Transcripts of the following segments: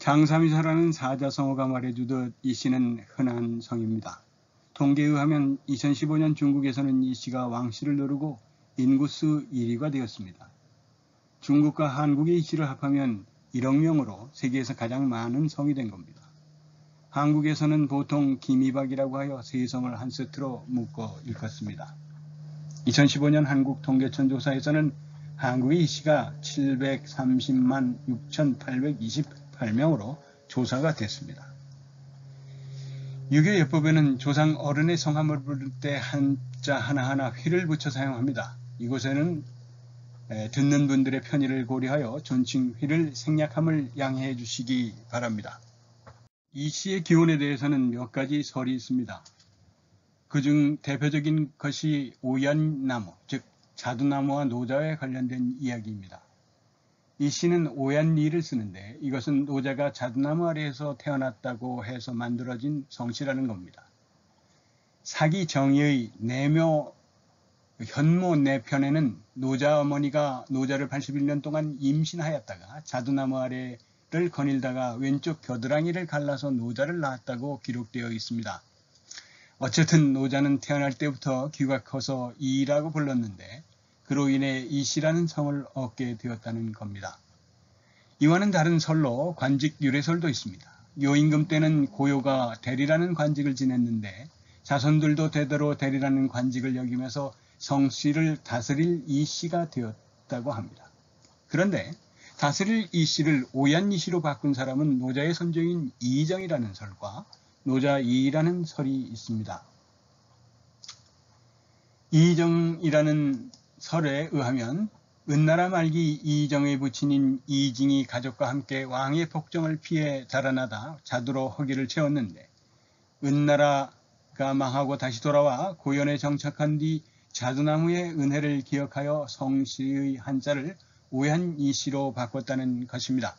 장삼이사라는 사자성어가 말해주듯 이 씨는 흔한 성입니다. 통계에 의하면 2015년 중국에서는 이 씨가 왕씨를 누르고 인구수 1위가 되었습니다. 중국과 한국의 이 씨를 합하면 1억 명으로 세계에서 가장 많은 성이 된 겁니다. 한국에서는 보통 김이박이라고 하여 세 성을 한 세트로 묶어 일컫습니다. 2015년 한국통계청 조사에서는 한국의 이 씨가 730만 6,828명으로 조사가 됐습니다. 유교 예법에는 조상 어른의 성함을 부를 때 한자 하나하나 휘를 붙여 사용합니다. 이곳에는 듣는 분들의 편의를 고려하여 존칭 휘를 생략함을 양해해 주시기 바랍니다. 이 씨의 기원에 대해서는 몇 가지 설이 있습니다. 그중 대표적인 것이 오얏나무, 즉 자두나무와 노자에 관련된 이야기입니다. 이 씨는 오얏리를 쓰는데 이것은 노자가 자두나무 아래에서 태어났다고 해서 만들어진 성씨라는 겁니다. 사기 정의의 현모 내편에는 노자 어머니가 노자를 81년 동안 임신하였다가 자두나무 아래를 거닐다가 왼쪽 겨드랑이를 갈라서 노자를 낳았다고 기록되어 있습니다. 어쨌든 노자는 태어날 때부터 귀가 커서 이라고 불렀는데 그로 인해 이씨라는 성을 얻게 되었다는 겁니다. 이와는 다른 설로 관직 유래설도 있습니다. 요임금 때는 고요가 대리라는 관직을 지냈는데 자손들도 대대로 대리라는 관직을 역이면서 성씨를 다스릴 이씨가 되었다고 합니다. 그런데 다스릴 이씨를 오얏이씨로 바꾼 사람은 노자의 선조인 이정이라는 설과 노자 이라는 설이 있습니다. 이정이라는 설에 의하면 은나라 말기 이정의 부친인 이징이 가족과 함께 왕의 폭정을 피해 자라나다 자두로 허기를 채웠는데 은나라가 망하고 다시 돌아와 고연에 정착한 뒤 자두나무의 은혜를 기억하여 성씨의 한자를 오얏이씨로 바꿨다는 것입니다.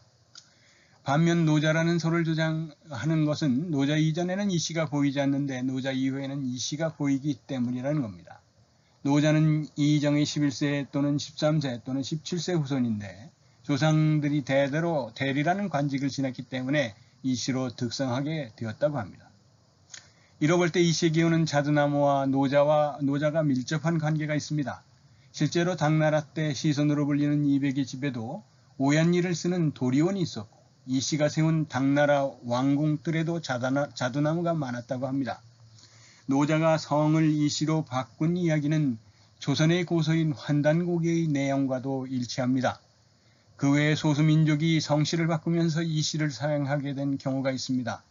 반면 노자라는 설을 주장하는 것은 노자 이전에는 이씨가 보이지 않는데 노자 이후에는 이씨가 보이기 때문이라는 겁니다. 노자는 이정의 11세 또는 13세 또는 17세 후손인데 조상들이 대대로 대리라는 관직을 지냈기 때문에 이씨로 득성하게 되었다고 합니다. 이로 볼 때 이씨의 기운은 자두나무와 노자가 밀접한 관계가 있습니다. 실제로 당나라 때 시선으로 불리는 이백의 집에도 오얏리를 쓰는 도리원이 있었고 이씨가 세운 당나라 왕궁들에도 자두나무가 많았다고 합니다. 노자가 성을 이씨로 바꾼 이야기는 조선의 고서인 환단고개의 내용과도 일치합니다. 그 외에 소수민족이 성씨를 바꾸면서 이씨를 사용하게 된 경우가 있습니다.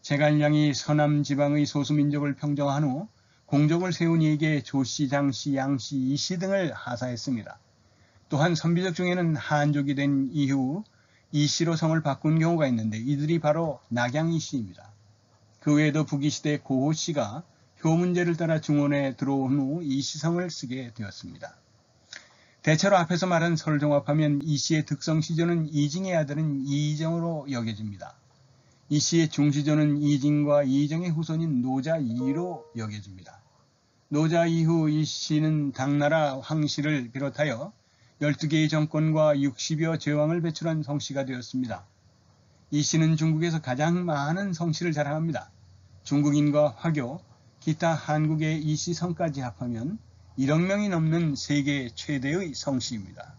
제갈량이 서남 지방의 소수민족을 평정한 후 공족을 세운 이에게 조씨, 장씨, 양씨, 이씨 등을 하사했습니다. 또한 선비족 중에는 한족이 된 이후 이씨로 성을 바꾼 경우가 있는데 이들이 바로 낙양이씨입니다. 그 외에도 북이시대 고호씨가 효문제를 따라 중원에 들어온 후 이씨성을 쓰게 되었습니다. 대체로 앞에서 말한 설을 종합하면 이씨의 득성 시조는 이징의 아들은 이정으로 여겨집니다. 이씨의 중시조는 이징과 이정의 후손인 노자 이로 여겨집니다. 노자 이후 이씨는 당나라 황씨를 비롯하여 12개의 정권과 60여 제왕을 배출한 성씨가 되었습니다. 이씨는 중국에서 가장 많은 성씨를 자랑합니다. 중국인과 화교, 기타 한국의 이씨 성까지 합하면 1억 명이 넘는 세계 최대의 성씨입니다.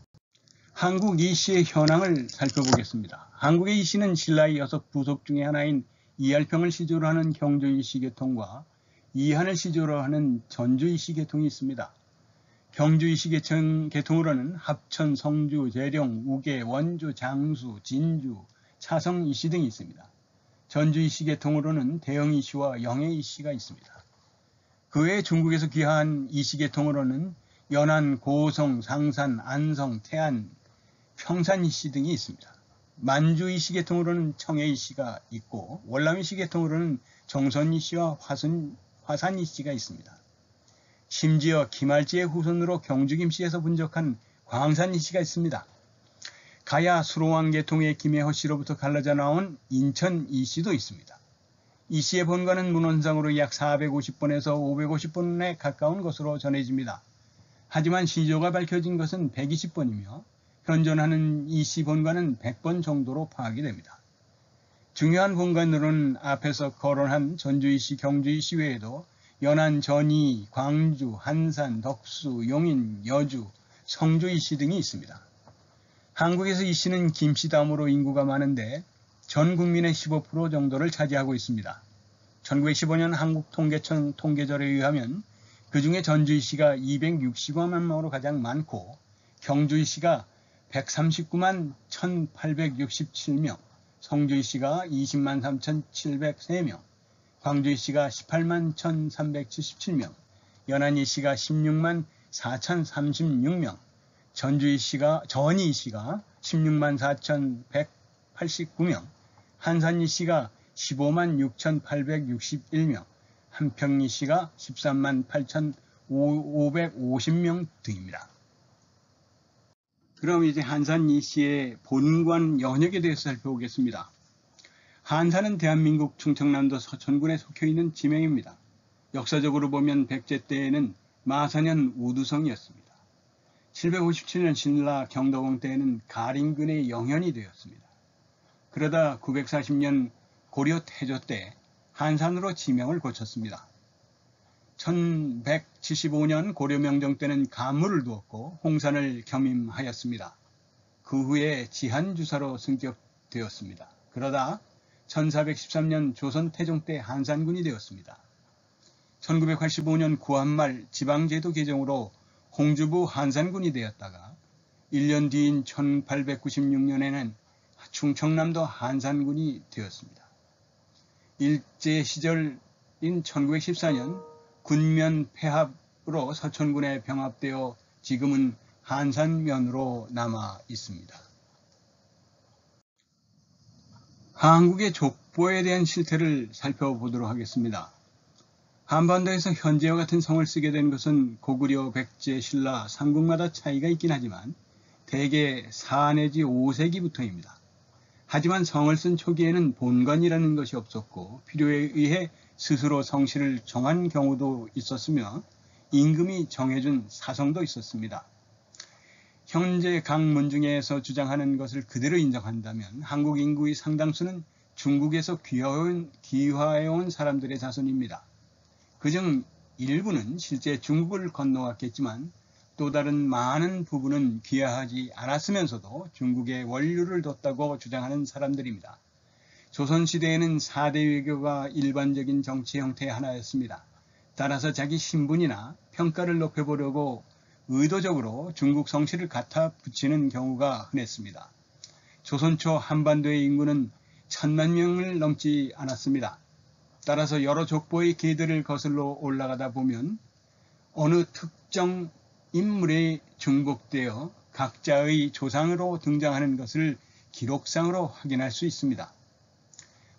한국 이씨의 현황을 살펴보겠습니다. 한국의 이씨는 신라의 6부속 중의 하나인 이할평을 시조로 하는 경주 이씨 계통과 이한을 시조로 하는 전주 이씨 계통이 있습니다. 경주 이씨 계통으로는 합천, 성주, 재령, 우계, 원주, 장수, 진주, 차성 이씨 등이 있습니다. 전주 이씨 계통으로는 대영 이씨와 영애 이씨가 있습니다. 그 외에 중국에서 귀화한 이씨 계통으로는 연안, 고성, 상산, 안성, 태안, 평산 이씨 등이 있습니다. 만주 이씨 계통으로는 청해 이씨가 있고 월남 이씨 계통으로는 정선 이씨와 화산 이씨가 있습니다. 심지어 김할지의 후손으로 경주 김씨에서 분적한 광산 이씨가 있습니다. 가야 수로왕 계통의 김해허 씨로부터 갈라져 나온 인천 이씨도 있습니다. 이씨의 본관은 문헌상으로 약 450번에서 550번에 가까운 것으로 전해집니다. 하지만 시조가 밝혀진 것은 120번이며 현존하는 이씨 본관은 100번 정도로 파악이 됩니다. 중요한 본관으로는 앞에서 거론한 전주이시, 경주이시 외에도 연안, 전이, 광주, 한산, 덕수, 용인, 여주, 성주이시 등이 있습니다. 한국에서 이시는 김씨 다음으로 인구가 많은데 전 국민의 15% 정도를 차지하고 있습니다. 1915년 한국통계청 통계절에 의하면 그중에 전주이시가 260만 명으로 가장 많고 경주이시가 139만 1867명, 성주이시가 20만 3703명, 광주이시가 18만 1377명, 연안이시가 16만 4036명, 전이시가 16만 4189명, 한산이시가 15만 6861명, 한평이시가 13만 8550명 등입니다. 그럼 이제 한산이시의 본관 연역에 대해서 살펴보겠습니다. 한산은 대한민국 충청남도 서천군에 속해있는 지명입니다. 역사적으로 보면 백제 때에는 마사년 우두성이었습니다. 757년 신라 경덕왕 때에는 가림군의 영현이 되었습니다. 그러다 940년 고려 태조 때 한산으로 지명을 고쳤습니다. 1175년 고려 명정 때는 가무를 두었고 홍산을 겸임하였습니다. 그 후에 지한주사로 승격되었습니다. 그러다 1413년 조선 태종 때 한산군이 되었습니다. 1985년 구한말 지방제도 개정으로 홍주부 한산군이 되었다가 1년 뒤인 1896년에는 충청남도 한산군이 되었습니다. 일제 시절인 1914년 군면 폐합으로 서천군에 병합되어 지금은 한산면으로 남아 있습니다. 한국의 족보에 대한 실태를 살펴보도록 하겠습니다. 한반도에서 현재와 같은 성을 쓰게 된 것은 고구려, 백제, 신라, 삼국마다 차이가 있긴 하지만 대개 4 내지 5세기부터입니다. 하지만 성을 쓴 초기에는 본관이라는 것이 없었고 필요에 의해 스스로 성씨를 정한 경우도 있었으며 임금이 정해준 사성도 있었습니다. 현재 각 문중에서 주장하는 것을 그대로 인정한다면 한국 인구의 상당수는 중국에서 귀화해온 사람들의 자손입니다. 그중 일부는 실제 중국을 건너왔겠지만 또 다른 많은 부분은 귀화하지 않았으면서도 중국에 원류를 뒀다고 주장하는 사람들입니다. 조선시대에는 4대 외교가 일반적인 정치 형태의 하나였습니다. 따라서 자기 신분이나 평가를 높여보려고 의도적으로 중국 성씨를 갖다 붙이는 경우가 흔했습니다. 조선 초 한반도의 인구는 1000만 명을 넘지 않았습니다. 따라서 여러 족보의 계들을 거슬러 올라가다 보면 어느 특정 인물에 중복되어 각자의 조상으로 등장하는 것을 기록상으로 확인할 수 있습니다.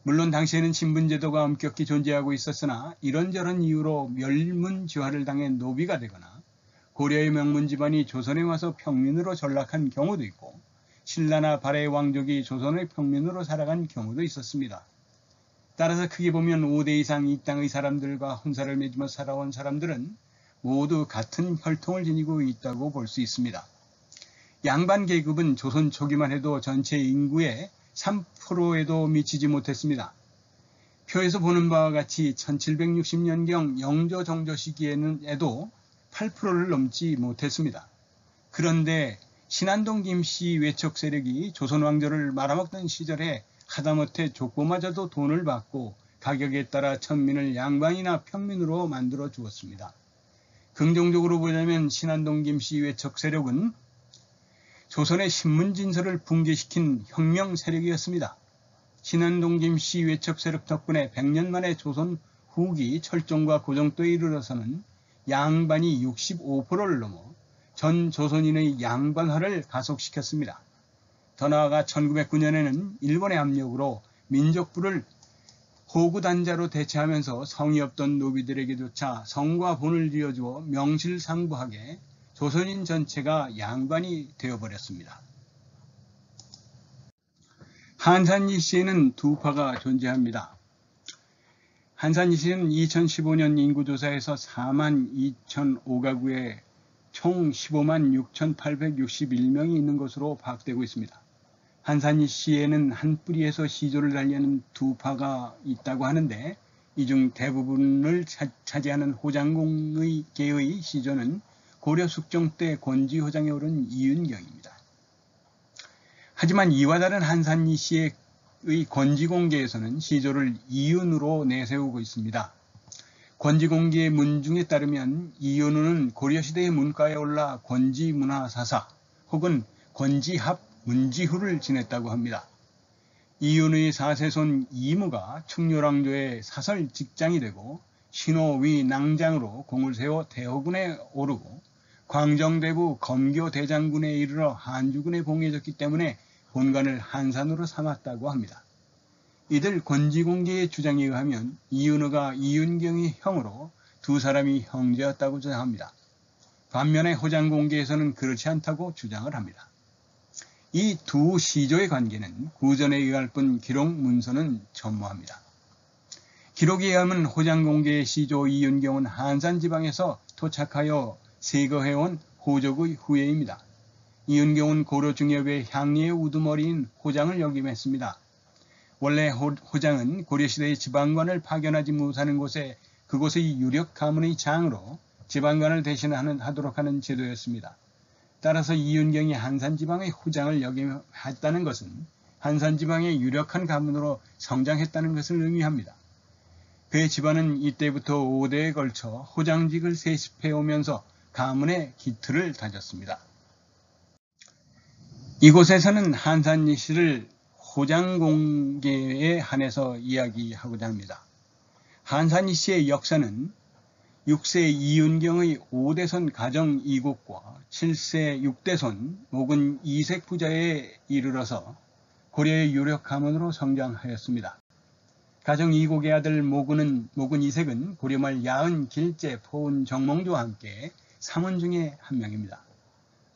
물론 당시에는 신분제도가 엄격히 존재하고 있었으나 이런저런 이유로 멸문지화를 당해 노비가 되거나 고려의 명문 집안이 조선에 와서 평민으로 전락한 경우도 있고 신라나 발해 왕족이 조선의 평민으로 살아간 경우도 있었습니다. 따라서 크게 보면 5대 이상 이 땅의 사람들과 혼사를 맺으며 살아온 사람들은 모두 같은 혈통을 지니고 있다고 볼 수 있습니다. 양반 계급은 조선 초기만 해도 전체 인구의 3%에도 미치지 못했습니다. 표에서 보는 바와 같이 1760년경 영조 정조 시기에도 8%를 넘지 못했습니다. 그런데 신안동 김씨 외척 세력이 조선 왕조를 말아먹던 시절에 하다못해 족보마저도 돈을 받고 가격에 따라 천민을 양반이나 평민으로 만들어 주었습니다. 긍정적으로 보자면 신안동 김씨 외척 세력은 조선의 신문진서를 붕괴시킨 혁명 세력이었습니다. 신안동 김씨 외척 세력 덕분에 100년 만에 조선 후기 철종과 고종도에 이르러서는 양반이 65%를 넘어 전 조선인의 양반화를 가속시켰습니다. 더 나아가 1909년에는 일본의 압력으로 민족부를 호구단자로 대체하면서 성이 없던 노비들에게조차 성과 본을 지어주어 명실상부하게 조선인 전체가 양반이 되어버렸습니다. 한산이시에는 두 파가 존재합니다. 한산이시는 2015년 인구조사에서 4만 2005가구에 총 15만 6,861명이 있는 것으로 파악되고 있습니다. 한산이 시에는 한 뿌리에서 시조를 달리하는 두 파가 있다고 하는데 이 중 대부분을 차지하는 호장공의 계의 시조는 고려 숙종 때 권지호장에 오른 이윤경입니다. 하지만 이와 다른 한산이 시의 권지공계에서는 시조를 이윤으로 내세우고 있습니다. 권지공계의 문중에 따르면 이윤우는 고려시대의 문과에 올라 권지문화사사 혹은 권지합 문지후를 지냈다고 합니다. 이윤우의 사세손 이무가 충렬왕조의 사설 직장이 되고 신호위 낭장으로 공을 세워 대호군에 오르고 광정대부 검교대장군에 이르러 한주군에 봉해졌기 때문에 본관을 한산으로 삼았다고 합니다. 이들 권지공계의 주장에 의하면 이윤우가 이윤경의 형으로 두 사람이 형제였다고 주장합니다. 반면에 호장공계에서는 그렇지 않다고 주장을 합니다. 이 두 시조의 관계는 구전에 의할 뿐 기록 문서는 전무합니다. 기록에 의하면 호장공계의 시조 이윤경은 한산 지방에서 토착하여 세거해온 호족의 후예입니다. 이윤경은 고려 중엽의 향리의 우두머리인 호장을 역임했습니다. 원래 호장은 고려시대의 지방관을 파견하지 못하는 곳에 그곳의 유력 가문의 장으로 지방관을 대신하도록 하는 제도였습니다. 따라서 이윤경이 한산지방의 호장을 역임했다는 것은 한산지방의 유력한 가문으로 성장했다는 것을 의미합니다. 그의 집안은 이때부터 5대에 걸쳐 호장직을 세습해오면서 가문의 기틀을 다졌습니다. 이곳에서는 한산리씨를 호장공계에 한해서 이야기하고자 합니다. 한산리씨의 역사는 6세 이윤경의 5대손 가정 이곡과 7세 6대손 모근 이색 부자에 이르러서 고려의 유력 가문으로 성장하였습니다. 가정 이곡의 아들 모근 이색은 고려말 야은 길제 포은 정몽주와 함께 삼원 중에 한 명입니다.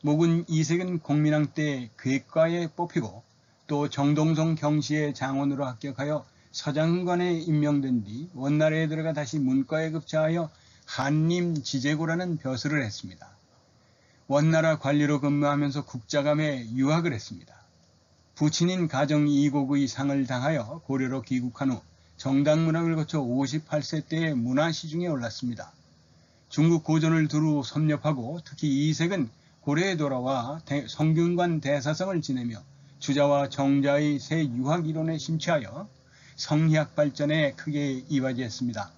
모근 이색은 공민왕 때 괴과에 뽑히고 또 정동성 경시의 장원으로 합격하여 서장관에 임명된 뒤 원나라에 들어가 다시 문과에 급제하여 한림 지제고라는 벼슬을 했습니다. 원나라 관리로 근무하면서 국자감에 유학을 했습니다. 부친인 가정 이곡의 상을 당하여 고려로 귀국한 후 정당문학을 거쳐 58세 때에 문화시중에 올랐습니다. 중국 고전을 두루 섭렵하고 특히 이색은 고려에 돌아와 성균관 대사성을 지내며 주자와 정자의 새 유학 이론에 심취하여 성리학 발전에 크게 이바지했습니다.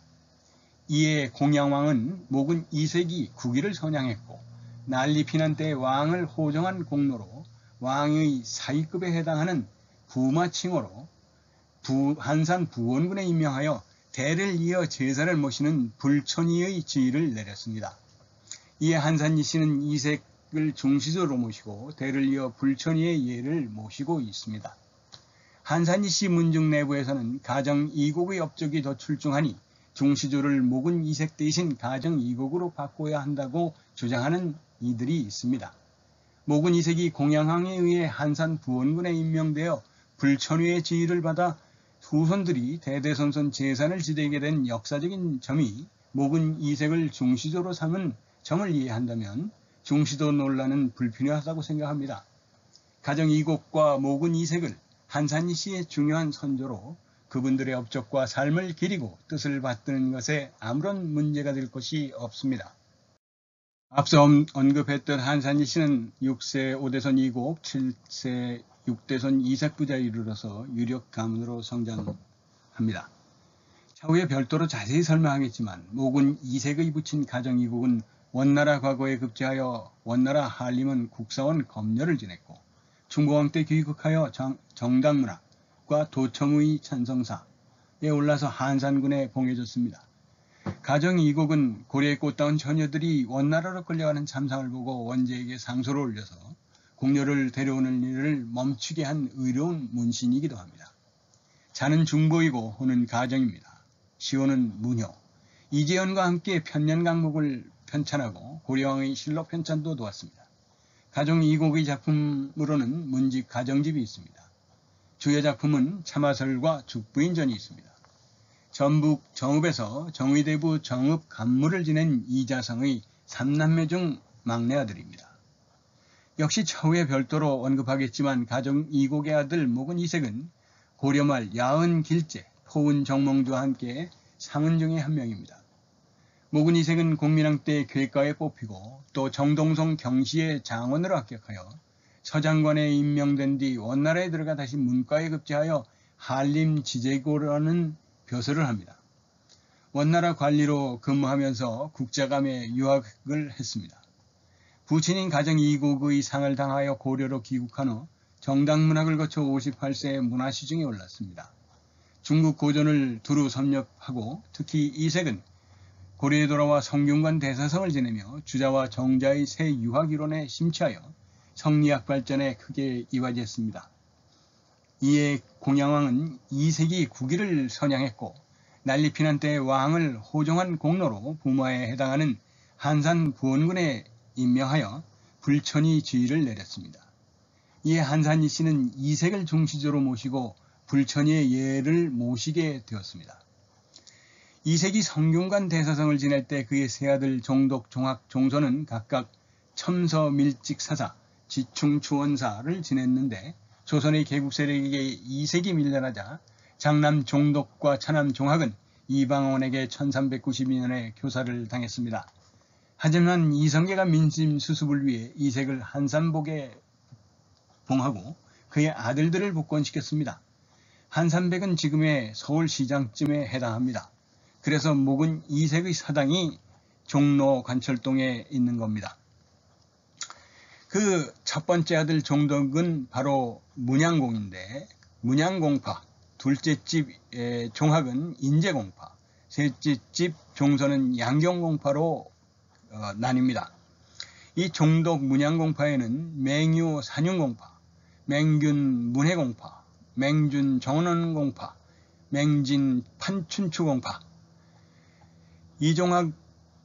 이에 공양왕은 모근 이색이 국위를 선양했고 난리 피난 때 왕을 호정한 공로로 왕의 사위급에 해당하는 부마칭호로 한산 부원군에 임명하여 대를 이어 제사를 모시는 불천이의 지위를 내렸습니다. 이에 한산리씨는 이색을 중시조로 모시고 대를 이어 불천이의 예를 모시고 있습니다. 한산리씨 문중 내부에서는 가정 이곡의 업적이 더 출중하니 중시조를 모근 이색 대신 가정 이곡으로 바꿔야 한다고 주장하는 이들이 있습니다. 모근 이색이 공양왕에 의해 한산 부원군에 임명되어 불천위의 지위를 받아 후손들이 대대손손 제산을 지내게 된 역사적인 점이 모근 이색을 중시조로 삼은 점을 이해한다면 중시도 논란은 불필요하다고 생각합니다. 가정 이곡과 모근 이색을 한산리씨의 중요한 선조로 그분들의 업적과 삶을 기리고 뜻을 받드는 것에 아무런 문제가 될 것이 없습니다. 앞서 언급했던 한산리씨는 6세 5대손 이곡, 7세 6대손 이색부자에 이르러서 유력 가문으로 성장합니다. 차후에 별도로 자세히 설명하겠지만 모근 이색의 부친 가정 이곡은 원나라 과거에 급제하여 원나라 한림은 국사원 검려를 지냈고 중고왕 때 귀국하여 정당문학과 도청의 찬성사에 올라서 한산군에 봉해졌습니다. 가정 이곡은 고려의 꽃다운 처녀들이 원나라로 끌려가는 참상을 보고 원제에게 상소를 올려서 공녀를 데려오는 일을 멈추게 한 의로운 문신이기도 합니다. 자는 중보이고 호는 가정입니다. 시호는 문효, 이재현과 함께 편년강목을 편찬하고 고려왕의 실록 편찬도 도왔습니다. 가정 이곡의 작품으로는 문집 가정집이 있습니다. 주요 작품은 참화설과 죽부인전이 있습니다. 전북 정읍에서 정의대부 정읍 간무를 지낸 이자성의 3남매 중 막내 아들입니다. 역시 차후에 별도로 언급하겠지만 가정 이곡의 아들 목은 이색은 고려말 야은 길제, 포은 정몽주와 함께 상은 중의 한 명입니다. 목은 이색은 공민왕 때 궤과에 뽑히고 또 정동성 경시의 장원으로 합격하여 서장관에 임명된 뒤 원나라에 들어가 다시 문과에 급제하여 한림 지제고라는 벼슬을 합니다. 원나라 관리로 근무하면서 국자감에 유학을 했습니다. 부친인 가정 이곡의 상을 당하여 고려로 귀국한 후 정당문학을 거쳐 58세에 문화시중에 올랐습니다. 중국 고전을 두루 섭렵하고 특히 이색은 고려에 돌아와 성균관 대사성을 지내며 주자와 정자의 새 유학 이론에 심취하여 성리학 발전에 크게 이바지했습니다. 이에 공양왕은 이색이 국위를 선양했고 난리피난 때 왕을 호종한 공로로 부마에 해당하는 한산 부원군에 임명하여 불천이 지위를 내렸습니다. 이에 한산이 씨는 이색을 중시조로 모시고 불천이의 예를 모시게 되었습니다. 이색이 성균관 대사성을 지낼 때 그의 세 아들 종독, 종학, 종소는 각각 첨서, 밀직, 사사, 지충, 추원사를 지냈는데 조선의 개국 세력에게 이색이 밀려나자 장남 종독과 차남 종학은 이방원에게 1392년에 교사를 당했습니다. 하지만 이성계가 민심 수습을 위해 이색을 한산복에 봉하고 그의 아들들을 복권시켰습니다. 한산백은 지금의 서울시장쯤에 해당합니다. 그래서 목은 이색의 사당이 종로 관철동에 있는 겁니다. 그 첫 번째 아들 종덕은 바로 문양공인데 문양공파, 둘째 집 종학은 인제공파, 셋째 집 종소는 양경공파로 나뉩니다. 이 종독 문양공파에는 맹유 산윤공파, 맹균 문해공파, 맹준 정원원공파, 맹진 판춘추공파, 이종학의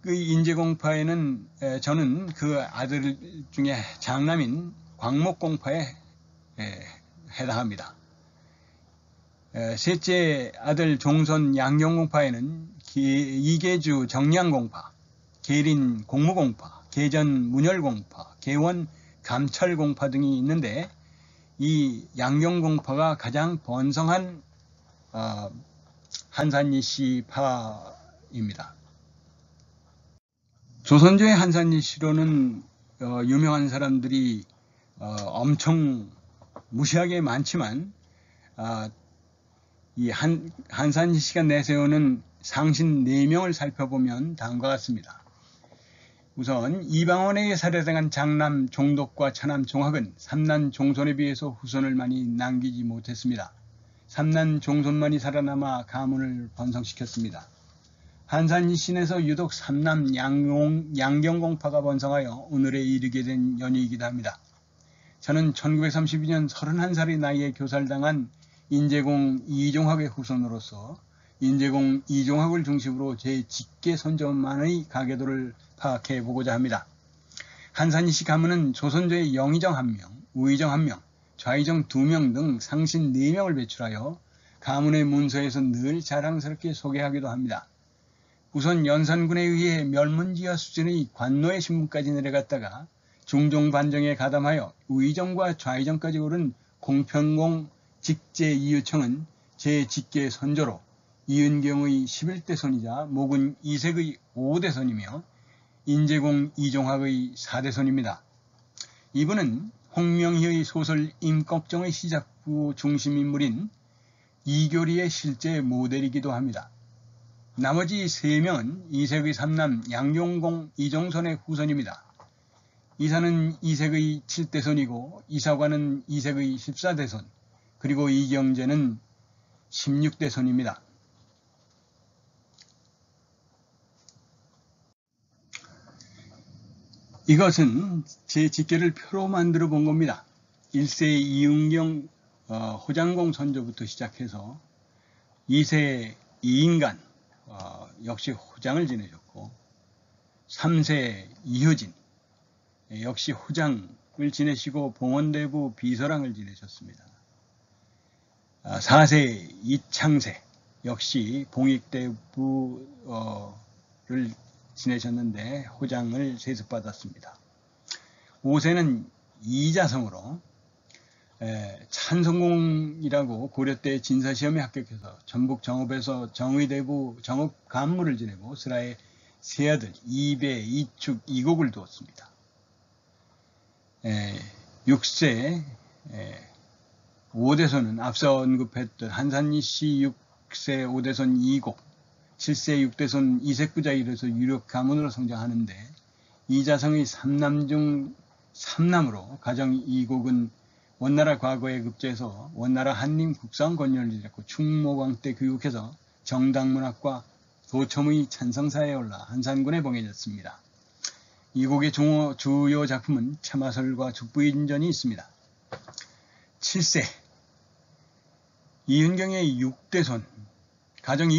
인제공파에는 저는 그 아들 중에 장남인 광목공파에 해당합니다. 셋째 아들 종선 양경공파에는 이계주 정량공파, 계린 공무공파, 계전 문열공파, 계원 감철공파 등이 있는데 이 양경공파가 가장 번성한 한산이씨 파입니다. 조선조의 한산이씨로는 유명한 사람들이 엄청 무시하게 많지만 이 한산이씨가 내세우는 상신 4명을 살펴보면 다음과 같습니다. 우선 이방원에게 살해당한 장남 종독과 차남 종학은 삼남 종손에 비해서 후손을 많이 남기지 못했습니다. 삼남 종손만이 살아남아 가문을 번성시켰습니다. 한산이신에서 유독 삼남 양경공파가 번성하여 오늘에 이르게 된 연이기도 합니다. 저는 1932년 31살의 나이에 교살당한 인제공 이종학의 후손으로서 인제공 이종학을 중심으로 제 직계 선조만의 가계도를 파악해 보고자 합니다. 한산이씨 가문은 조선조의 영의정 1명, 우의정 1명, 좌의정 2명 등 상신 4명을 배출하여 가문의 문서에서 늘 자랑스럽게 소개하기도 합니다. 우선 연산군에 의해 멸문지하 수준의 관노의 신분까지 내려갔다가 중종 반정에 가담하여 우의정과 좌의정까지 오른 공평공 직제 이유청은 제 직계 선조로 이은경의 11대 손이자 목은 이색의 5대 손이며 인제공 이종학의 4대 손입니다. 이분은 홍명희의 소설 임꺽정의 시작부 중심인물인 이교리의 실제 모델이기도 합니다. 나머지 3명은 이색의 3남 양용공 이종선의 후손입니다. 이사는 이색의 7대 손이고 이사관은 이색의 14대 손, 그리고 이경제는 16대 손입니다. 이것은 제 직계를 표로 만들어 본 겁니다. 1세 이은경 호장공 선조부터 시작해서 2세 이인간 역시 호장을 지내셨고 3세 이효진 역시 호장을 지내시고 봉원대부 비서랑을 지내셨습니다. 4세 이창세 역시 봉익대부를 지내셨는데 호장을 세습받았습니다. 5세는 이자성으로 찬성공이라고 고려 때 진사시험에 합격해서 전북 정읍에서 정의대부 정읍 간무를 지내고 슬하의 세 아들 이배, 이축, 이곡을 두었습니다. 6세 5대손은 앞서 언급했던 한산이씨 6세 5대손 이곡, 7세 6대손 이색부자 이래서 유력 가문으로 성장하는데 이자성의 3남 중 3남으로 가정 이곡은 원나라 과거에 급제해서 원나라 한림 국상 권력을 잃었고 충모왕 때 교육해서 정당문학과 도첨의 찬성사에 올라 한산군에 봉해졌습니다. 이곡의 주요 작품은 참화설과 죽부인전이 있습니다. 7세 이윤경의 6대손 가정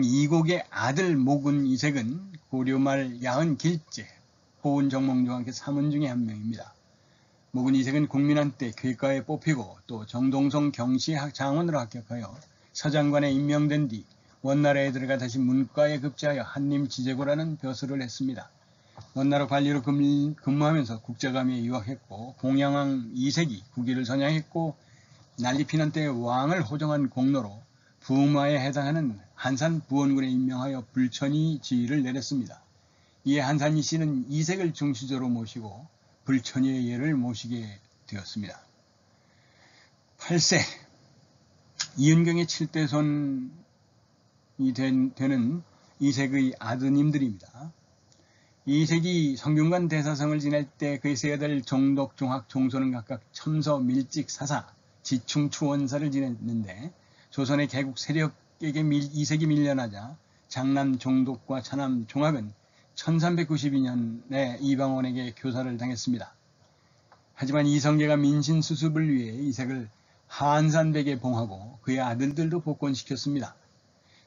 이곡의 아들 모군 이색은 고려말 야흔 길제 호은 정몽주와 사문 중에 한 명입니다. 모군 이색은 국민한 때 궤과에 뽑히고 또 정동성 경시 장원으로 합격하여 서장관에 임명된 뒤 원나라에 들어가 다시 문과에 급제하여 한림 지제고라는 벼슬을 했습니다. 원나라 관리로 근무하면서 국자감에 유학했고 공양왕 이색이 국위를 선양했고 난리피난 때 왕을 호정한 공로로 부마에 해당하는 한산 부원군에 임명하여 불천이 지위를 내렸습니다. 이에 한산이 씨는 이색을 중시조로 모시고 불천이의 예를 모시게 되었습니다. 8세 이윤경의 7대손이 되는 이색의 아드님들입니다. 이색이 성균관 대사성을 지낼 때 그의 세 아들 종독, 종학, 종소는 각각 첨서, 밀직, 사사, 지충, 추원사를 지냈는데 조선의 개국 세력에게 이색이 밀려나자 장남 종독과 차남 종학은 1392년에 이방원에게 교사를 당했습니다. 하지만 이성계가 민신수습을 위해 이색을 한산백에 봉하고 그의 아들들도 복권시켰습니다.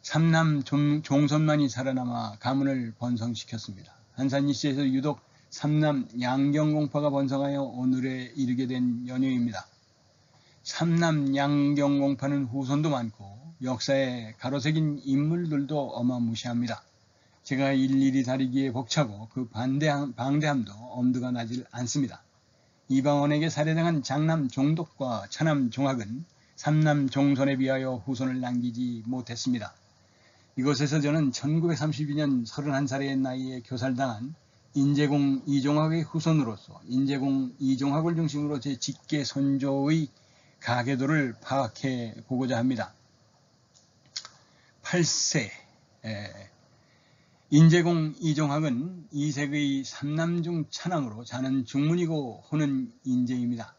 삼남 종선만이 살아남아 가문을 번성시켰습니다. 한산이씨에서 유독 삼남 양경공파가 번성하여 오늘에 이르게 된 연유입니다. 삼남 양경공파는 후손도 많고 역사에 가로새긴 인물들도 어마무시합니다. 제가 일일이 다루기에 벅차고 그 방대함도 엄두가 나질 않습니다. 이방원에게 살해당한 장남 종독과 차남 종학은 삼남 종선에 비하여 후손을 남기지 못했습니다. 이곳에서 저는 1932년 31살의 나이에 교살당한 인제공 이종학의 후손으로서 인제공 이종학을 중심으로 제 직계 선조의 가계도를 파악해 보고자 합니다. 8세 인제공 이종학은 이색의 삼남 중 차남으로 자는 중문이고 호는 인제입니다.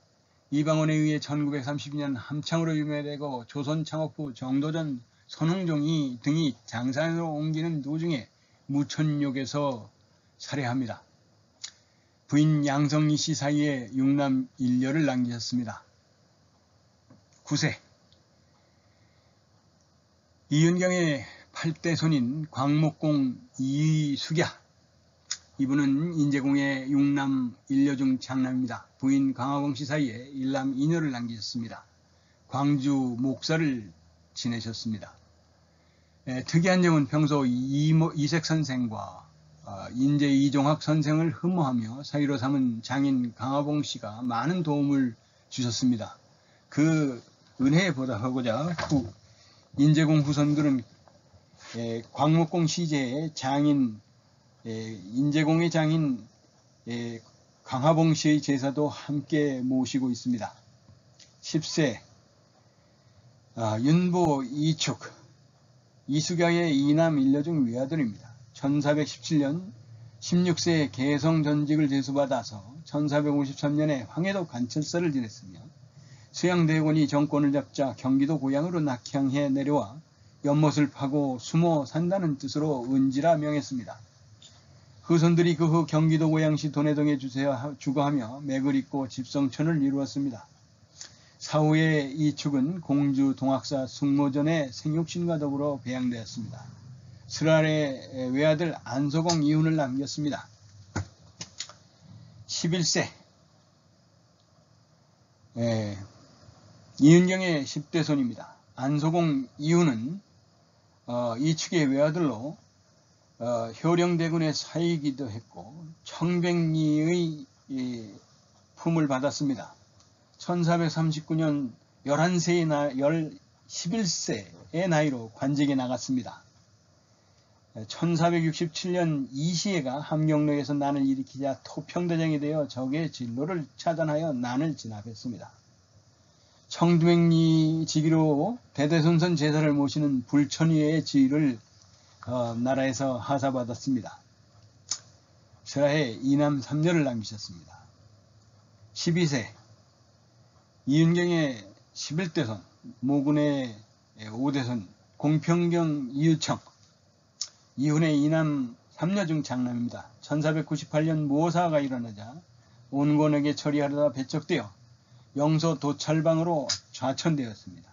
이방원에 의해 1932년 함창으로 유매되고 조선 창업후 정도전 선홍종이 등이 장산으로 옮기는 도중에 무천욕에서 살해합니다. 부인 양성리 씨 사이에 6남 1녀를 남기셨습니다. 9세 이윤경의 8대 손인 광목공 이숙야, 이분은 인제공의 6남 1녀 중 장남입니다. 부인 강화공 씨 사이에 1남 2녀를 남기셨습니다. 광주 목사를 지내셨습니다. 특이한 점은 평소 이색 선생과 인제 이종학 선생을 흠모하며 사위로 삼은 장인 강화봉 씨가 많은 도움을 주셨습니다. 그 은혜에 보답하고자 인제공 후손들은 광목공 시제의 장인 인제공의 장인 강화봉 씨의 제사도 함께 모시고 있습니다. 10세 윤보 이축 이숙야의 2남 1녀 중 외아들입니다. 1417년 16세에 개성 전직을 제수받아서 1453년에 황해도 관철사를 지냈으며 수양대군이 정권을 잡자 경기도 고향으로 낙향해 내려와 연못을 파고 숨어 산다는 뜻으로 은지라 명했습니다. 후손들이 그 후 경기도 고양시 도내동에 주거하며 맥을 잇고 집성촌을 이루었습니다. 사후에 이축은 공주 동학사 숙모전의 생육신과 더불어 배양되었습니다. 슬알의 외아들 안소공 이훈을 남겼습니다. 11세 이윤경의 10대 손입니다. 안소공 이훈은 이축의 외아들로 효령대군의 사이기도 했고 청백리의 품을 받았습니다. 1439년 11세의 나이로 관직에 나갔습니다. 1467년 이시해가 함경로에서 난을 일으키자 토평대장이 되어 적의 진로를 차단하여 난을 진압했습니다. 청두맹리 지기로 대대손손 제사를 모시는 불천위의 지위를 나라에서 하사받았습니다. 설하에 이남 3녀를 남기셨습니다. 12세 이윤경의 11대손, 모군의 5대손 공평경 이유청, 이훈의 이남 3녀 중 장남입니다. 1498년 모사가 일어나자 온건에게 처리하려다 배척되어 영서 도찰방으로 좌천되었습니다.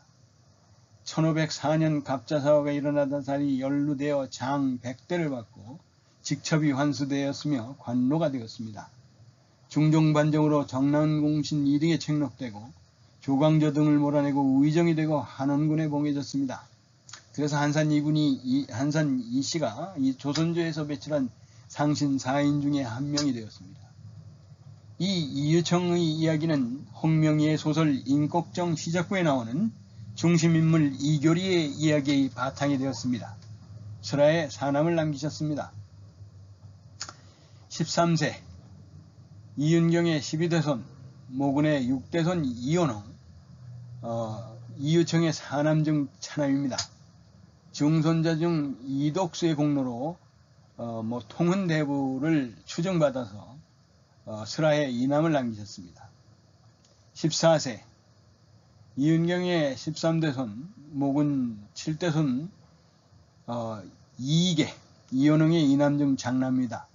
1504년 갑자사화가 일어나던 살이 연루되어 장 100대를 받고 직첩이 환수되었으며 관노가 되었습니다. 중종반정으로 정난공신 2등에 책록되고 조광조 등을 몰아내고 우의정이 되고 한원군에 봉해졌습니다. 그래서 한산 이씨가 이 조선조에서 배출한 상신 4인 중에 한 명이 되었습니다. 이 이유청의 이야기는 홍명희의 소설 인곡정 시작부에 나오는 중심인물 이교리의 이야기의 바탕이 되었습니다. 설하에 사남을 남기셨습니다. 13세 이윤경의 12대손, 모군의 6대손 이원홍, 이유청의 사남 중 차남입니다. 증손자 중 이독수의 공로로 통훈대부를 추정받아서 설하에 이남을 남기셨습니다. 14세 이윤경의 13대손, 모군 7대손 이익의 이원흥의 이남 중 장남입니다.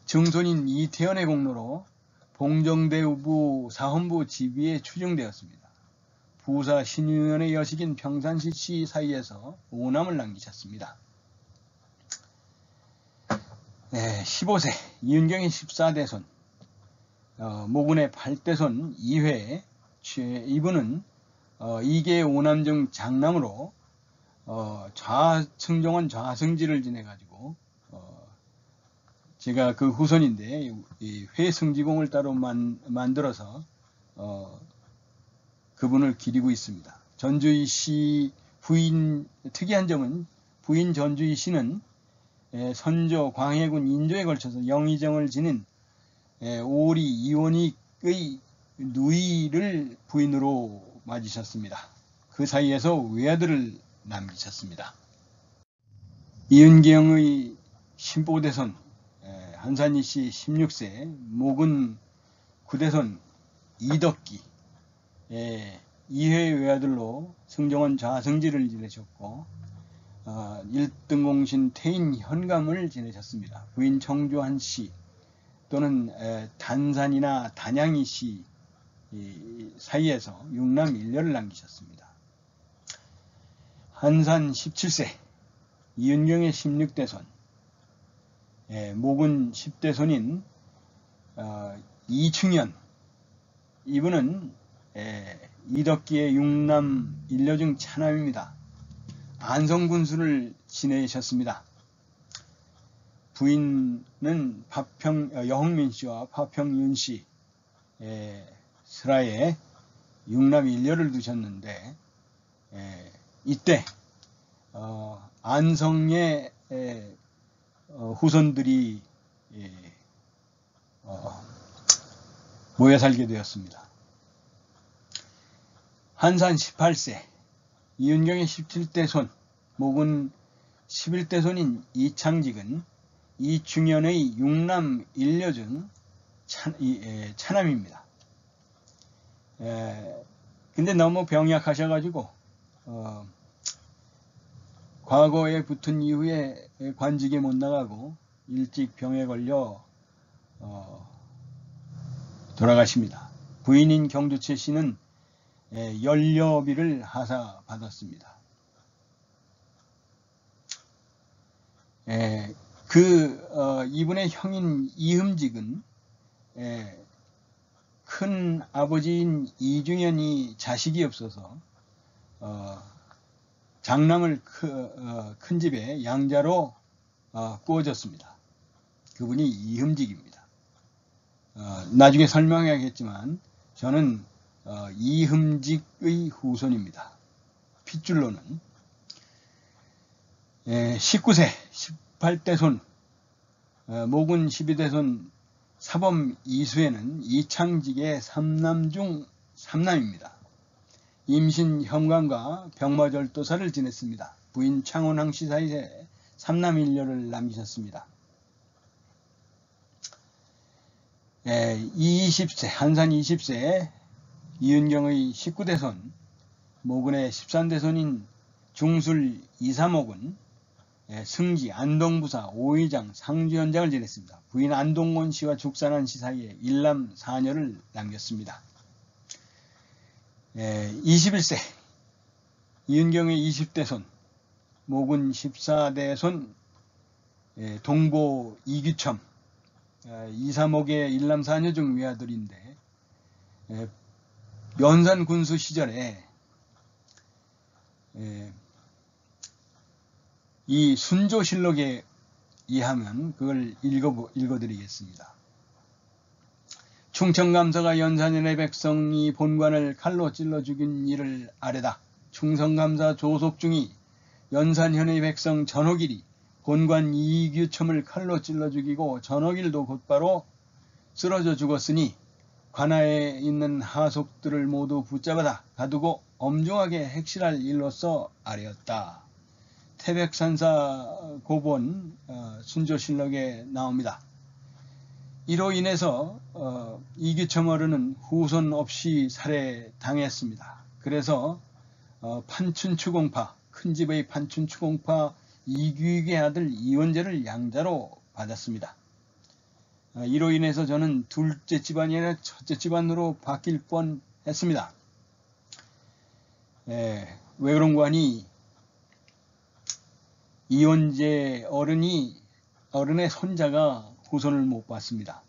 증손인 이태연의 공로로 봉정대부 사헌부 지비에 추정되었습니다. 부사 신유연의 여식인 평산시 씨 사이에서 오남을 남기셨습니다. 15세 이윤경의 14대손, 모군의 8대손 이회, 이분은 이계의 오남 중 장남으로 승정원 좌승지를 지내가지고 제가 그 후손인데 이 회승지공을 따로 만들어서 그분을 기리고 있습니다. 전주희 씨 부인, 특이한 점은 부인 전주희 씨는 선조 광해군 인조에 걸쳐서 영의정을 지닌 오리 이원익의 누이를 부인으로 맞으셨습니다. 그 사이에서 외아들을 남기셨습니다. 이윤경의 15대손 한산희 씨 16세, 모군 9대손 이덕기, 이회 외아들로 승정원 좌승지를 지내셨고 1등 공신 태인 현감을 지내셨습니다. 부인 정주한 씨 또는 단산이나 단양이 씨 사이에서 6남 1녀를 남기셨습니다. 한산 17세 이윤경의 16대손, 모군 10대손인 이충현, 이분은 이덕기의 6남 1녀 중 차남입니다. 안성군수를 지내셨습니다. 부인은 여흥민 씨와 파평윤 씨, 설하에 6남 1녀를 두셨는데 이때 안성의 후손들이 모여 살게 되었습니다. 한산 18세 이윤경의 17대손, 모군 11대손인 이창직은 이충현의 6남 1녀 중 차남입니다. 근데 너무 병약하셔가지고 과거에 붙은 이후에 관직에 못 나가고 일찍 병에 걸려 돌아가십니다. 부인인 경주채 씨는 연료비를 하사받았습니다. 이분의 형인 이흠직은 큰 아버지인 이중현이 자식이 없어서 장남을 큰 집에 양자로 꾸어졌습니다. 그분이 이흠직입니다. 나중에 설명해야겠지만 저는 이흠직의 후손입니다. 핏줄로는 19세 18대 손 모군 12대손 사범 이수에는 이창직의 3남 중 3남입니다. 임신 현관과 병마절도사를 지냈습니다. 부인 창원항씨 사이에 3남 1녀를 남기셨습니다. 20세 한산 20세 이은경의 19대손 모군의 13대손인 중술 이사목은 승지 안동부사 5의장 상주현장을 지냈습니다. 부인 안동원 씨와 죽산한 씨 사이에 1남 4녀를 남겼습니다. 21세 이은경의 20대손 모군 14대손 동보 이규첨 이사목의 1남 4녀 중 외아들인데 연산군수 시절에 이 순조실록에 의하면 그걸 읽어드리겠습니다. 충청감사가 연산연의 백성이 본관을 칼로 찔러 죽인 일을 아뢰다. 충성감사 조속 중이 연산현의 백성 전옥일이 본관 이규첨을 칼로 찔러 죽이고 전옥일도 곧바로 쓰러져 죽었으니 관하에 있는 하속들을 모두 붙잡아다 가두고 엄중하게 핵실할 일로서 아뢰었다. 태백산사 고본 순조실록에 나옵니다. 이로 인해서 이규첨 어른은 후손 없이 살해당했습니다. 그래서 판춘추공파, 큰집의 판춘추공파 이규익의 아들 이원재를 양자로 받았습니다. 이로 인해서 저는 둘째 집안이 아니라 첫째 집안으로 바뀔 뻔했습니다. 왜 그런가 하니 이원재 어른의 손자가 후손을 못 받습니다.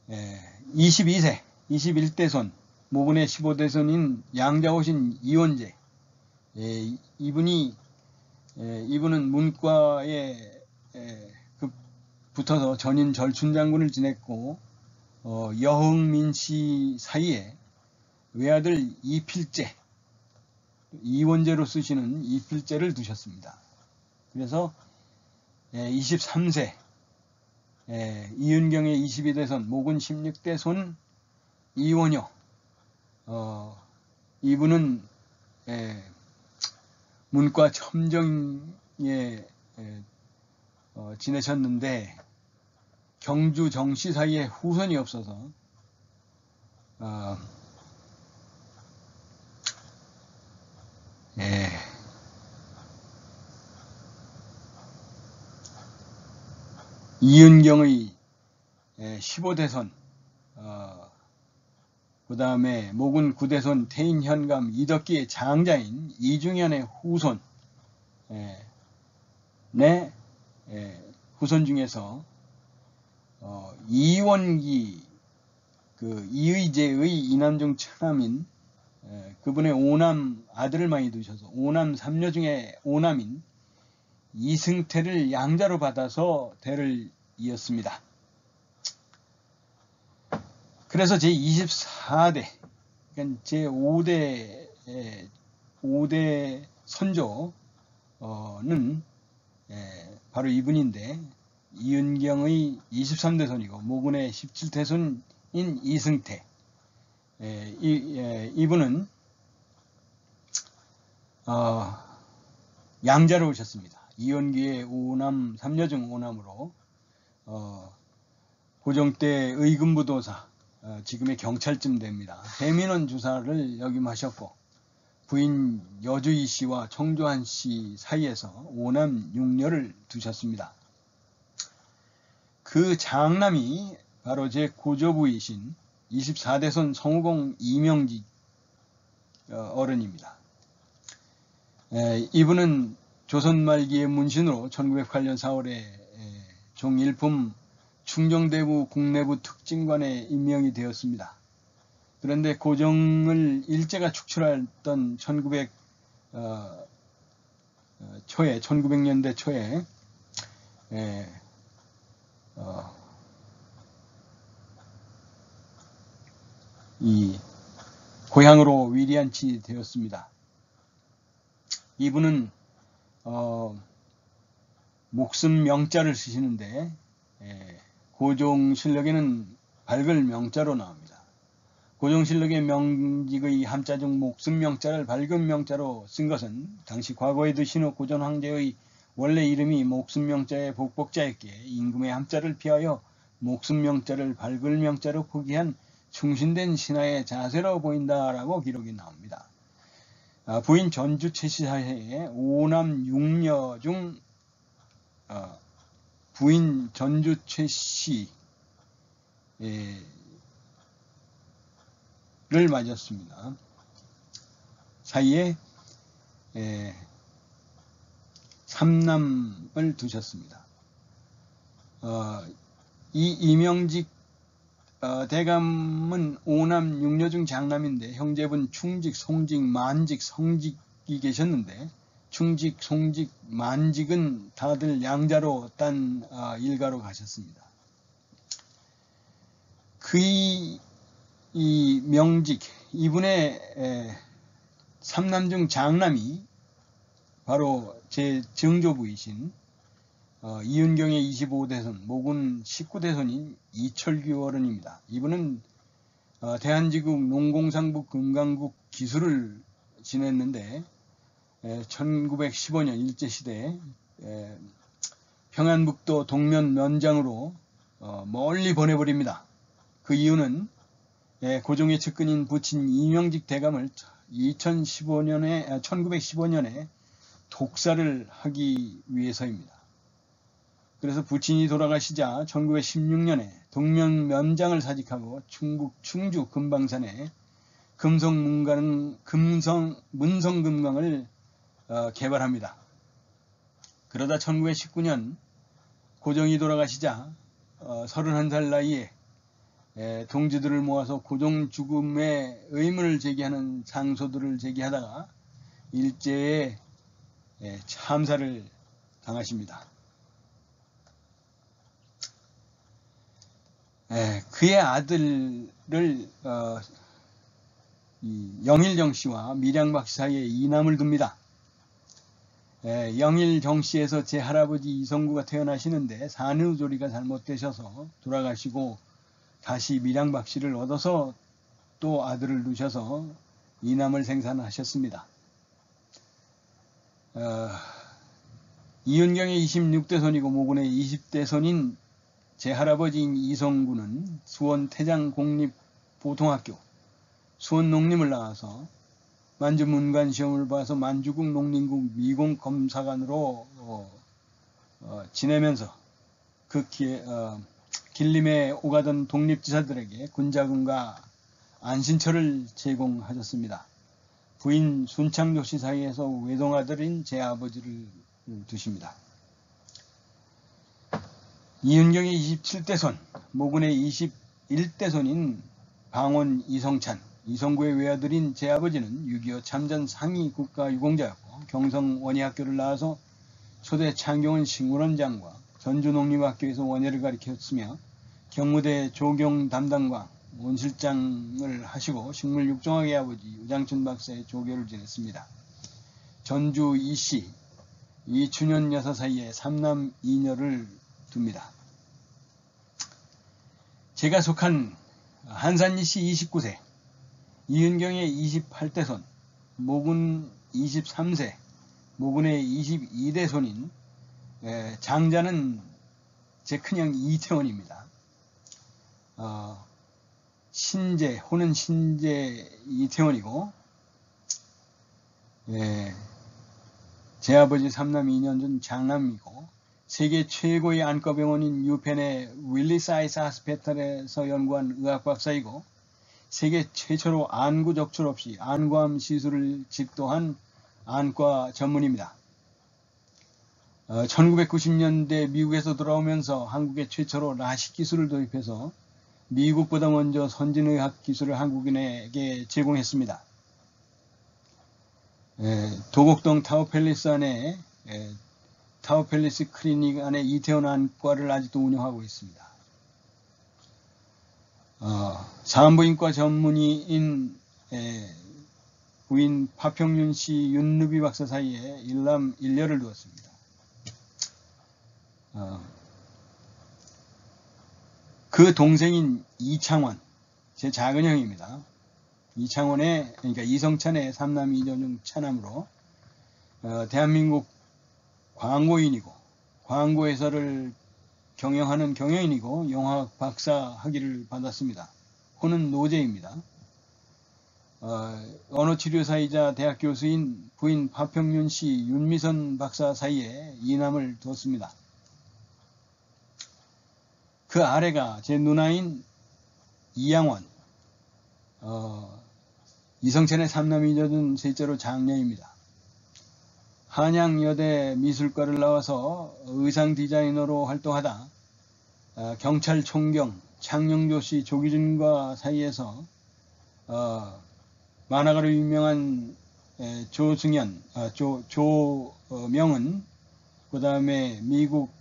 22세 21대손 모군의 15대손인 양자오신 이원재 이분은 문과에 붙어서 전인 절춘장군을 지냈고 여흥민 씨 사이에 외아들 이필재 이원재로 쓰시는 이필재를 두셨습니다. 그래서 23세 이은경의 22대손 모군 16대손 이원효 이분은 문과 첨정에 지내셨는데 경주 정씨 사이에 후손이 없어서 이은경의 15대손 그 다음에 모군 9대손 태인현감 이덕기의 장자인 이중현의 후손 후손 중에서 이원기 이의제의 이남 중 처남인 그분의 5남 아들을 많이 두셔서 5남 3녀 중에 5남인 이승태를 양자로 받아서 대를 이었습니다. 그래서 제24대 그러니까 제5대 선조는 바로 이분인데 이은경의 23대손이고 모군의 17대손인 이승태 이분은 양자로 오셨습니다. 이원기의 5남 3녀 중 5남으로 고종 때 의금부도사 지금의 경찰쯤 됩니다. 대민원 주사를 역임하셨고 부인 여주희 씨와 청조한 씨 사이에서 5남 6녀를 두셨습니다. 그 장남이 바로 제 고조부이신 24대손 성우공 이명직 어른입니다. 이분은 조선 말기의 문신으로 1908년 4월에 종일품 충정대부 국내부 특징관에 임명이 되었습니다. 그런데 고종을 일제가 축출했던 1900년대 초에 이 고향으로 위리안치 되었습니다. 이분은 목숨 명자를 쓰시는데 고종실록에는 밝을 명자로 나옵니다. 고종실록의 명직의 함자 중 목숨 명자를 밝은 명자로 쓴 것은 당시 과거에도 신호 고전 황제의 원래 이름이 목숨 명자의 복복자였기에 임금의 함자를 피하여 목숨 명자를 밝을 명자로 포기한 충신된 신하의 자세로 보인다라고 기록이 나옵니다. 부인 전주 최씨사해에 5남 6녀 중 부인 전주 최씨를 맞았습니다. 사이에 3남을 두셨습니다. 이 이명직 대감은 5남 6녀 중 장남인데 형제분 충직, 송직, 만직, 성직이 계셨는데 충직, 송직, 만직은 다들 양자로 딴 일가로 가셨습니다. 이 명직, 이분의 3남 중 장남이 바로 제 증조부이신 이윤경의 25대손, 모군 19대손인 이철규 어른입니다. 이분은 대한지국 농공상부 금강국 기수를 지냈는데 1915년 일제시대에 평안북도 동면 면장으로 멀리 보내버립니다. 그 이유는 고종의 측근인 부친 이명직 대감을 1915년에 독사를 하기 위해서입니다. 그래서 부친이 돌아가시자 1916년에 동면 면장을 사직하고 충북 충주 금방산에 문성금강을 개발합니다. 그러다 1919년 고종이 돌아가시자 31살 나이에 동지들을 모아서 고종 죽음의 의문을 제기하는 상소들을 제기하다가 일제에 참사를 당하십니다. 그의 아들을 영일정 씨와 밀양박 씨 사이에 이남을 둡니다. 영일정 씨에서 제 할아버지 이성구가 태어나시는데 산후조리가 잘못되셔서 돌아가시고 다시 밀양박 씨를 얻어서 또 아들을 두셔서 이남을 생산하셨습니다. 이윤경의 26대손이고 모군의 20대손인 제 할아버지인 이성구는 수원 태장공립보통학교 수원농림을 나와서 만주 문관시험을 봐서 만주국 농림국 미공검사관으로 지내면서 그 길림에 오가던 독립지사들에게 군자금과 안신처를 제공하셨습니다. 부인 순창조씨 사이에서 외동아들인 제 아버지를 두십니다. 이윤경의 27대손, 모군의 21대손인 방원 이성찬, 이성구의 외아들인 제 아버지는 6.25 참전 상위 국가유공자였고 경성 원예학교를 나와서 초대 창경원 식물원장과 전주농림학교에서 원예를 가르쳤으며 경무대 조경 담당과 원실장을 하시고 식물육종학의 아버지 유장춘 박사의 조교를 지냈습니다. 전주 이씨, 이춘현 여사 사이에 3남 2녀를 둡니다. 제가 속한 한산이씨 29세, 이윤경의 28대손, 모군 23세, 모군의 22대손인 장자는 제 큰형 이태원입니다. 호는 신재 이태원이고 제 아버지 3남 2녀 중 장남이고 세계 최고의 안과병원인 유펜의 윌리스 아이스 하스피탈에서 연구한 의학박사이고 세계 최초로 안구 적출 없이 안구암 시술을 집도한 안과 전문입니다. 1990년대 미국에서 돌아오면서 한국에 최초로 라식 기술을 도입해서 미국보다 먼저 선진의학 기술을 한국인에게 제공했습니다. 도곡동 타워팰리스 안에 타워팰리스 클리닉 안에 이태원 안과를 아직도 운영하고 있습니다. 산부인과 전문의인 부인 파평윤 씨, 윤루비 박사 사이에 일남 일녀를 두었습니다. 그 동생인 이창원, 제 작은 형입니다. 이창원의, 그러니까 이성찬의 삼남 이녀중 차남으로 대한민국 광고인이고 광고회사를 경영하는 경영인이고 영화학 박사 학위를 받았습니다. 호는 노제입니다. 언어치료사이자 대학 교수인 부인 파평윤 씨, 윤미선 박사 사이에 이남을 뒀습니다. 그 아래가 제 누나인 이양원, 이성찬의 삼남이녀중 셋째로 장녀입니다. 한양여대 미술과를 나와서 의상 디자이너로 활동하다 경찰 총경 창녕조씨 조기준과 사이에서 만화가로 유명한 조명은 그 다음에 미국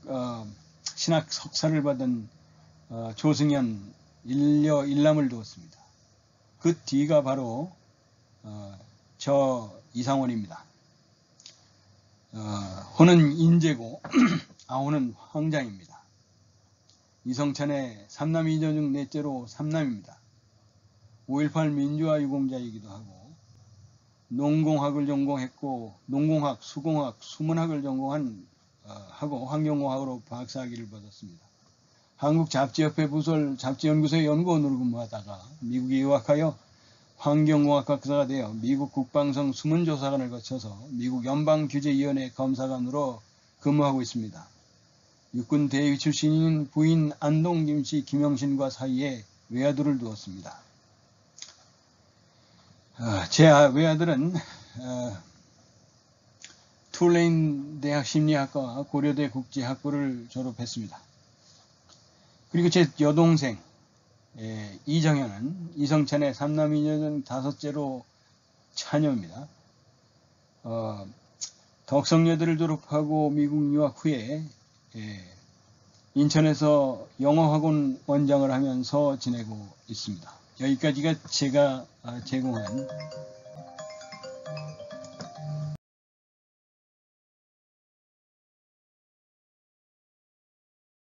신학 석사를 받은 조승연 일남을 두었습니다. 그 뒤가 바로 저 이상원입니다. 호는 인재고 아호는 황장입니다. 이성찬의 삼남이녀 중 넷째로 삼남입니다. 5.18 민주화 유공자이기도 하고 농공학을 전공했고 농공학, 수공학, 수문학을 하고 환경공학으로 박사학위를 받았습니다. 한국잡지협회 부설 잡지연구소의 연구원으로 근무하다가 미국에 유학하여 환경공학 박사가 되어 미국 국방성 수문조사관을 거쳐서 미국 연방규제위원회 검사관으로 근무하고 있습니다. 육군 대위 출신인 부인 안동김 씨 김영신과 사이에 외아들을 두었습니다. 제 외아들은 툴레인 대학 심리학과 고려대 국제학부를 졸업했습니다. 그리고 제 여동생 이정현은 이성찬의 삼남이녀 중 다섯째로 차녀입니다. 덕성여대를 졸업하고 미국 유학 후에 인천에서 영어학원 원장을 하면서 지내고 있습니다. 여기까지가 제가 제공한